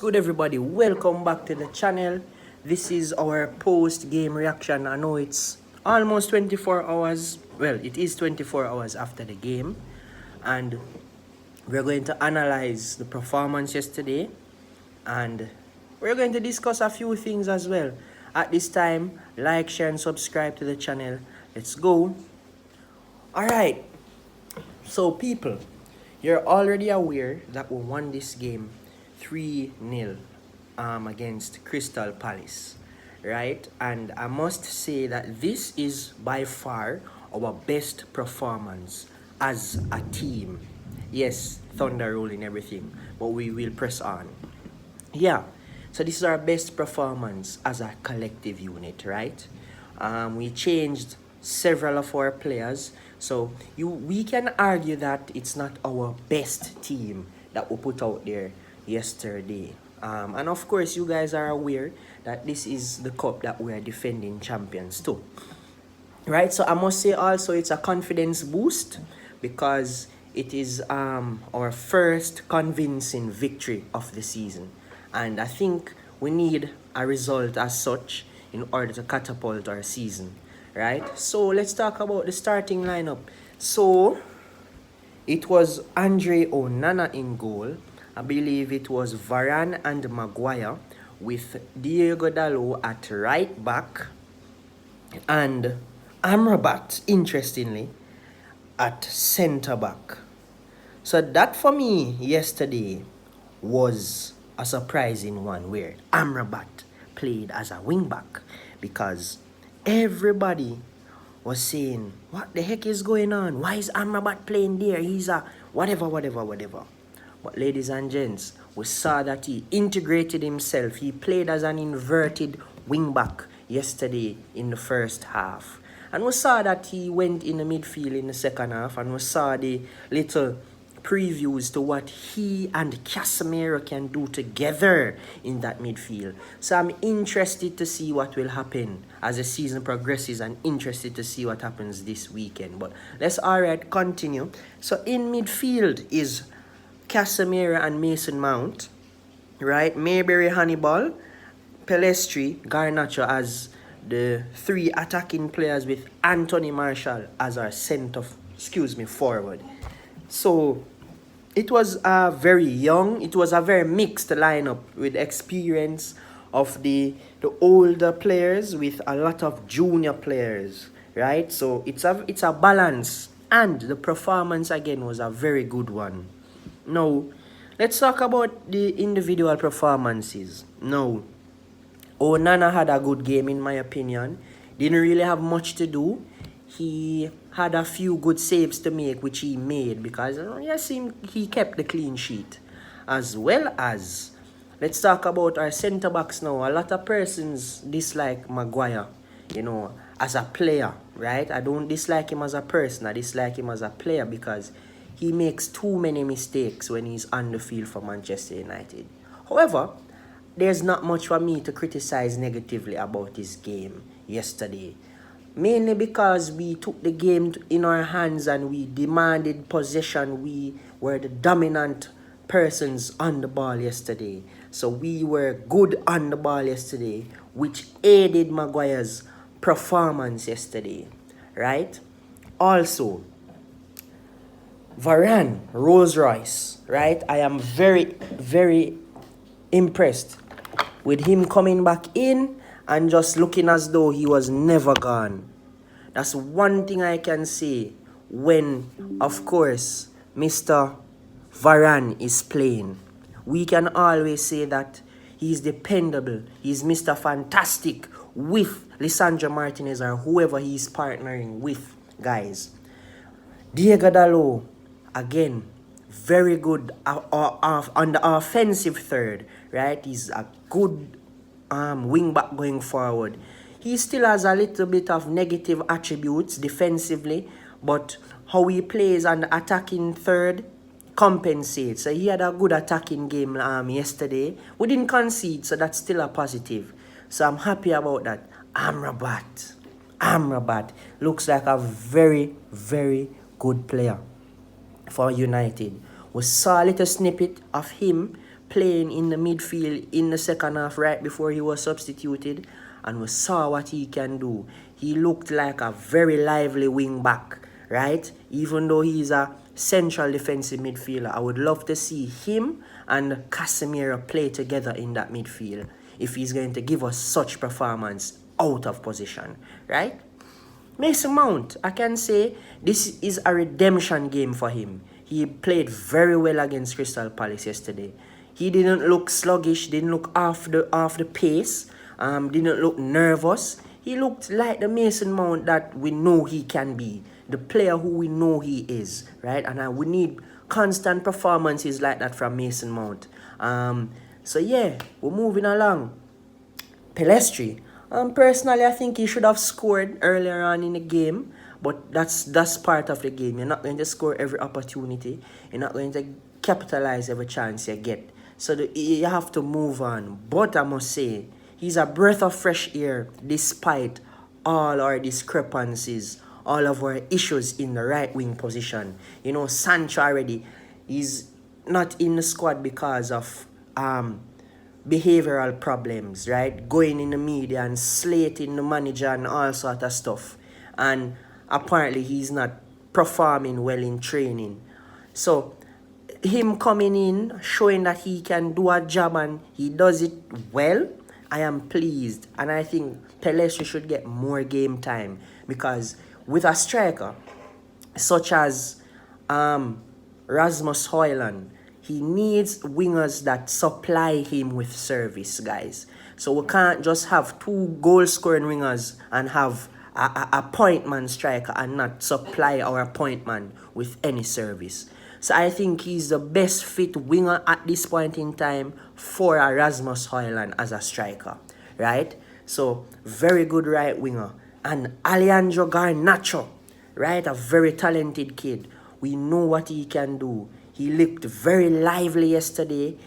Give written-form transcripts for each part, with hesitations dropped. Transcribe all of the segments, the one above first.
good, everybody? Welcome back to the channel. This is our post-game reaction. I know it's almost 24 hours. Well, it is 24 hours after the game. And we're going to analyze the performance yesterday. And we're going to discuss a few things as well. At this time, like, share, and subscribe to the channel. Let's go. Alright. So, people, you're already aware that we won this game 3-0 against Crystal Palace, right? And I must say that this is by far our best performance as a team. Yes, thunder rolling everything, but we will press on. Yeah, so this is our best performance as a collective unit, right? We changed several of our players, so we can argue that it's not our best team that we put out there yesterday. And of course, you guys are aware that this is the cup that we are defending champions too, right? So I must say also it's a confidence boost because it is our first convincing victory of the season, and I think we need a result as such in order to catapult our season, right? So let's talk about the starting lineup. So it was Andre Onana in goal. I believe it was Varane and Maguire with Diego Dalot at right back and Amrabat, interestingly, at centre back. So that for me yesterday was a surprising one where Amrabat played as a wing back because everybody was saying, what the heck is going on? Why is Amrabat playing there? He's a whatever. But ladies and gents, we saw that he integrated himself. He played as an inverted wing-back yesterday in the first half. And we saw that he went in the midfield in the second half. And we saw the little previews to what he and Casemiro can do together in that midfield. So I'm interested to see what will happen as the season progresses and interested to see what happens this weekend. But let's continue. So in midfield is Casemiro and Mason Mount, right? Mayberry, Hannibal, Pelestri, Garnacho as the three attacking players with Anthony Martial as our forward. So it was a very mixed lineup with experience of the older players with a lot of junior players, right? So it's a balance, and the performance again was a very good one. Now, let's talk about the individual performances. Now, Onana had a good game in my opinion. Didn't really have much to do. He had a few good saves to make, which he made because yes, he kept the clean sheet. As well as, let's talk about our centre backs now. A lot of persons dislike Maguire, as a player, right? I don't dislike him as a person. I dislike him as a player because he makes too many mistakes when he's on the field for Manchester United. However, there's not much for me to criticize negatively about this game yesterday. Mainly because we took the game in our hands and we demanded possession. We were the dominant persons on the ball yesterday. So we were good on the ball yesterday, which aided Maguire's performance yesterday, right? Also, Varane, Rolls-Royce, right? I am very, very impressed with him coming back in and just looking as though he was never gone. That's one thing I can say when, of course, Mr. Varane is playing. We can always say that he's dependable. He's Mr. Fantastic with Lisandro Martinez or whoever he's partnering with, guys. Diego Dalot, again, very good on the offensive third, right? He's a good wing back going forward. He still has a little bit of negative attributes defensively, but how he plays on the attacking third compensates. So he had a good attacking game yesterday. We didn't concede, so that's still a positive. So I'm happy about that. Amrabat looks like a very, very good player for United. We saw a little snippet of him playing in the midfield in the second half right before he was substituted, and we saw what he can do. He looked like a very lively wing back, right? Even though he's a central defensive midfielder, I would love to see him and Casemiro play together in that midfield if he's going to give us such performance out of position, right? Mason Mount, I can say this is a redemption game for him. He played very well against Crystal Palace yesterday. He didn't look sluggish, didn't look off the pace, didn't look nervous. He looked like the Mason Mount that we know he can be, the player who we know he is, right? And we need constant performances like that from Mason Mount. So yeah, we're moving along. Pellistri. Personally, I think he should have scored earlier on in the game, but that's part of the game. You're not going to score every opportunity. You're not going to capitalize every chance you get. So you have to move on. But I must say, he's a breath of fresh air despite all our discrepancies, all of our issues in the right wing position. You know, Sancho already is not in the squad because of behavioral problems, right? Going in the media and slating the manager and all sort of stuff. And apparently he's not performing well in training. So him coming in, showing that he can do a job and he does it well, I am pleased. And I think Pellistri should get more game time, because with a striker such as Rasmus Højlund, he needs wingers that supply him with service, guys. So we can't just have two goal-scoring wingers and have a point man striker and not supply our point man with any service. So I think he's the best fit winger at this point in time for Rasmus Højlund as a striker, right? So very good right winger. And Alejandro Garnacho, right? A very talented kid. We know what he can do. He looked very lively yesterday.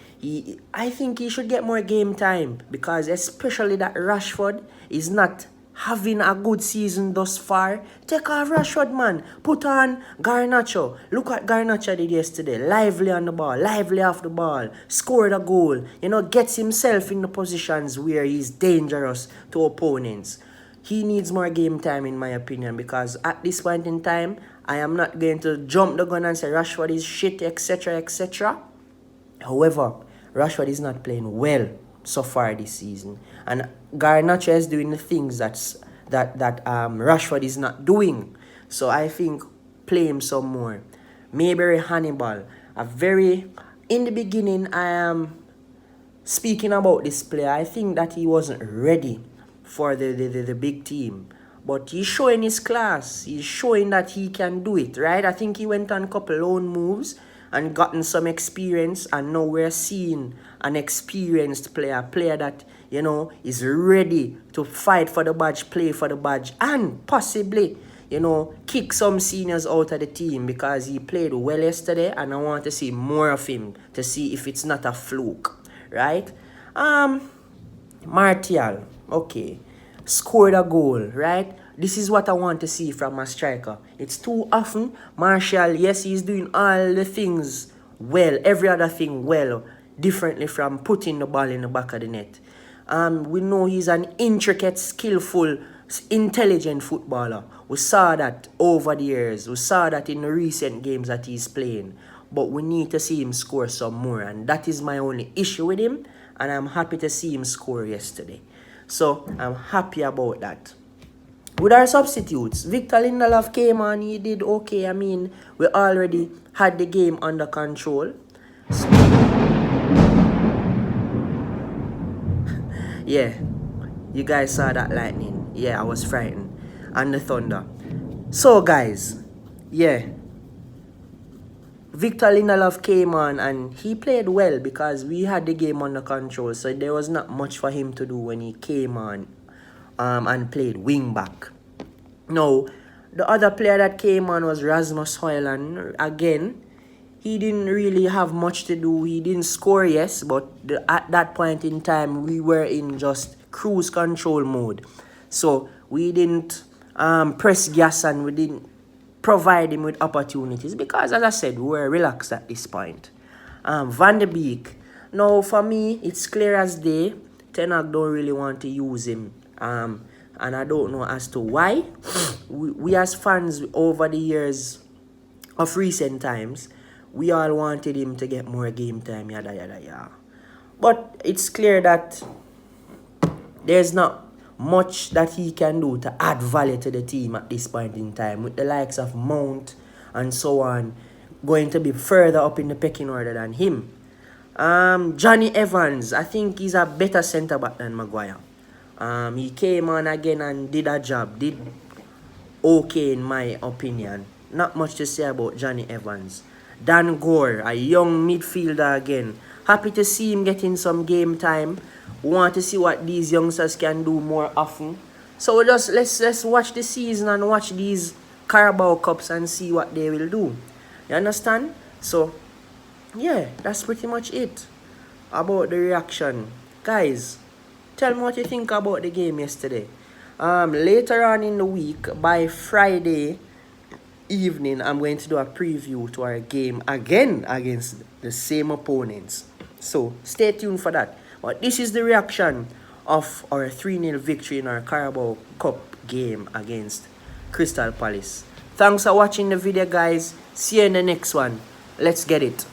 I think he should get more game time, because especially that Rashford is not having a good season thus far. Take off Rashford, man. Put on Garnacho. Look what Garnacho did yesterday. Lively on the ball, lively off the ball. Scored a goal. You know, gets himself in the positions where he's dangerous to opponents. He needs more game time, in my opinion, because at this point in time, I am not going to jump the gun and say Rashford is shit, etc., etc. However, Rashford is not playing well so far this season, and Garnacho is doing the things that Rashford is not doing. So I think play him some more. Mayberry Hannibal, in the beginning, I am speaking about this player. I think that he wasn't ready for the big team. But he's showing his class. He's showing that he can do it, right? I think he went on a couple loan moves and gotten some experience. And now we're seeing an experienced player. A player that, you know, is ready to fight for the badge, play for the badge, and possibly, you know, kick some seniors out of the team, because he played well yesterday. And I want to see more of him to see if it's not a fluke, right? Martial, okay. Scored a goal, right? This is what I want to see from a striker. It's too often Martial, yes, he's doing all the things well, every other thing well, differently from putting the ball in the back of the net. We know he's an intricate, skillful, intelligent footballer. We saw that over the years. We saw that in the recent games that he's playing. But we need to see him score some more, and that is my only issue with him. And I'm happy to see him score yesterday. So I'm happy about that. With our substitutes, Victor Lindelof came on, he did okay. I mean, we already had the game under control. So, yeah, you guys saw that lightning. Yeah, I was frightened. And the thunder. So guys, yeah, Victor Lindelof came on and he played well because we had the game under control. So there was not much for him to do when he came on and played wing back. Now, the other player that came on was Rasmus Højlund. Again, he didn't really have much to do. He didn't score, yes, but at that point in time, we were in just cruise control mode. So we didn't press gas and we didn't provide him with opportunities because, as I said, we were relaxed at this point. Van de Beek, Now, for me, it's clear as day. Ten Hag don't really want to use him. And I don't know as to why. We as fans over the years of recent times, we all wanted him to get more game time, yada yada yada. But it's clear that there's not much that he can do to add value to the team at this point in time, with the likes of Mount and so on going to be further up in the pecking order than him. Johnny Evans, I think he's a better centre back than Maguire. He came on again and did a job, did okay in my opinion. Not much to say about Johnny Evans. Dan Gore, a young midfielder again. Happy to see him getting some game time. Want to see what these youngsters can do more often. So just let's watch the season and watch these Carabao Cups and see what they will do. You understand? So yeah, that's pretty much it about the reaction. Guys, tell me what you think about the game yesterday. Later on in the week, by Friday evening, I'm going to do a preview to our game again against the same opponents. So stay tuned for that. But this is the reaction of our 3-0 victory in our Carabao Cup game against Crystal Palace. Thanks for watching the video, guys. See you in the next one. Let's get it.